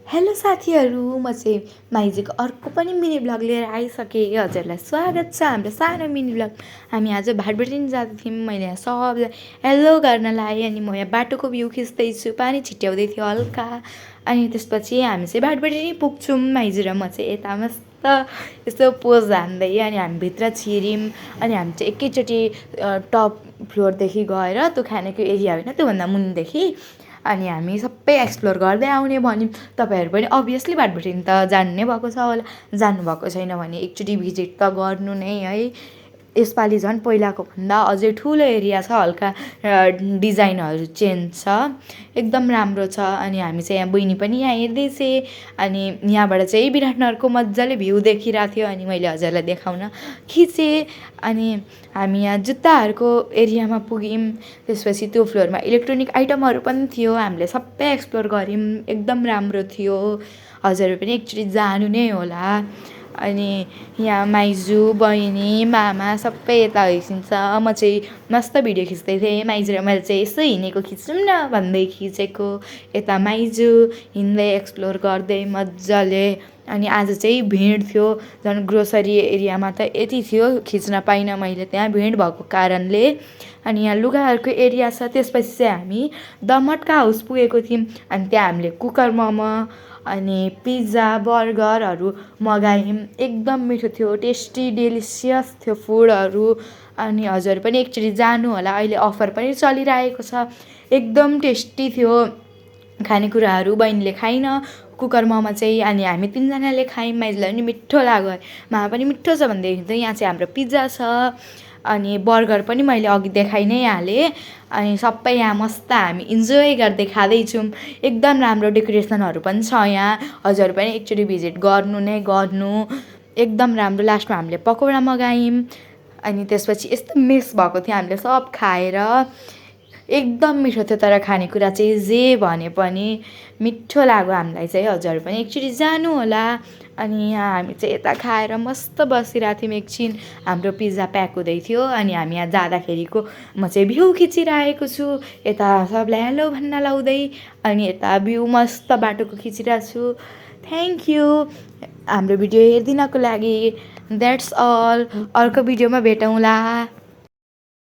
Hello साथीहरू, म चाहिँ माइजीको अर्को पनि मिनी ब्लग लिएर आइसकेँ। हजुरलाई स्वागत छ हाम्रो सानो मिनी ब्लग। हामी आज भाटबडी जाँदै थियौँ। मैले यहाँ सबलाई हेलो गर्न लाएँ अनि म यहाँ बाटोको भ्यू खिच्दैछु। पानी छिट्याउँदै थियो हल्का। अनि त्यसपछि हामी चाहिँ भाटबडी नै पुग्छौँ। माइजी र म चाहिँ यता मस्त यस्तो पोज हान्दै अनि हामी भित्र छिर्यौँ। अनि हामी चाहिँ एकैचोटि टप फ्लोरदेखि गएर त्यो खानेको एरिया होइन त्योभन्दा मुनिदेखि अनि हामी सबै एक्सप्लोर गर्दै आउने भन्यौँ। तपाईँहरू पनि अभियसली भाटबडी त जानु नै भएको छ होला। जानुभएको छैन भने एकचोटि भिजिट त गर्नु नै है। यसपालि झन् पहिलाको भन्दा अझै ठुलो एरिया छ। हल्का डिजाइनहरू चेन्ज छ, एकदम राम्रो छ। अनि हामी चाहिँ यहाँ बहिनी पनि यहाँ हेर्दैछे। अनि यहाँबाट चाहिँ विराटनगरको मजाले भ्यू देखिरहेको थियो। अनि मैले हजुरलाई देखाउन खिचेँ। अनि हामी यहाँ जुत्ताहरूको एरियामा पुग्यौँ। त्यसपछि त्यो फ्लोरमा इलेक्ट्रोनिक आइटमहरू पनि थियो। हामीले सबै एक्सप्लोर गऱ्यौँ, एकदम राम्रो थियो। हजुरहरू पनि एकचोटि जानु नै होला। अनि यहाँ माइजू, बहिनी, मामा सबै यता हिँड्छ। म चाहिँ मस्त भिडियो खिच्दै थिएँ। माइजू र मैले चाहिँ यसो हिँडेको खिचौँ न भन्दै खिचेको। यता माइजू हिँड्दै एक्सप्लोर गर्दै मजाले। अनि आज चाहिँ भिड थियो झन् ग्रोसरी एरियामा त यति थियो खिच्न पाइनँ मैले त्यहाँ भिड भएको कारणले। अनि यहाँ लुगाहरूको एरिया छ। त्यसपछि चाहिँ हामी द मटका हाउस पुगेको थियौँ। अनि त्यहाँ हामीले कुकर मोमो अनि पिज्जा बर्गरहरू मगायौँ। एकदम मिठो थियो, टेस्टी डेलिसियस थियो फुडहरू। अनि हजुर पनि एकचोटि जानु होला, अहिले अफर पनि चलिरहेको छ। एकदम टेस्टी थियो खानेकुराहरू। बहिनीले खाइन कुकर मोमो चाहिँ। अनि हामी तिनजनाले खायौँ। माइजूलाई पनि मिठो लाग्यो, मामा पनि मिठो छ भन्दै थियो। यहाँ चाहिँ हाम्रो पिज्जा छ अनि बर्गर पनि मैले अघि देखाइ नै हालेँ। अनि सबै यहाँ मस्त हामी इन्जोय गर्दै खाँदैछौँ। एकदम राम्रो डेकोरेसनहरू पनि छ यहाँ। हजुर पनि एकचोटि भिजिट गर्नु नै गर्नु, एकदम राम्रो। लास्टमा हामीले पकौडा मगायौँ। अनि त्यसपछि यस्तो मिस भएको थियो हामीले सब खाएर। एकदम मिठो थियो। तर खानेकुरा चाहिँ जे भने पनि मिठो लाग्यो हामीलाई चाहिँ। हजुर पनि एकचोटि जानु होला। अनि यहाँ हामी चाहिँ यता खाएर मस्त बसिरहेको थियौँ एकछिन। हाम्रो पिज्जा प्याक हुँदै थियो। अनि हामी यहाँ जाँदाखेरिको म चाहिँ भ्यू खिचिरहेको छु, यता सबलाई हेलो भन्न लाउँदै। अनि यता भ्यू मस्त बाटोको खिचिरहेको छु। थ्याङ्क यू हाम्रो भिडियो हेरिदिनको लागि। That's all. अर्को भिडियोमा भेटौँला।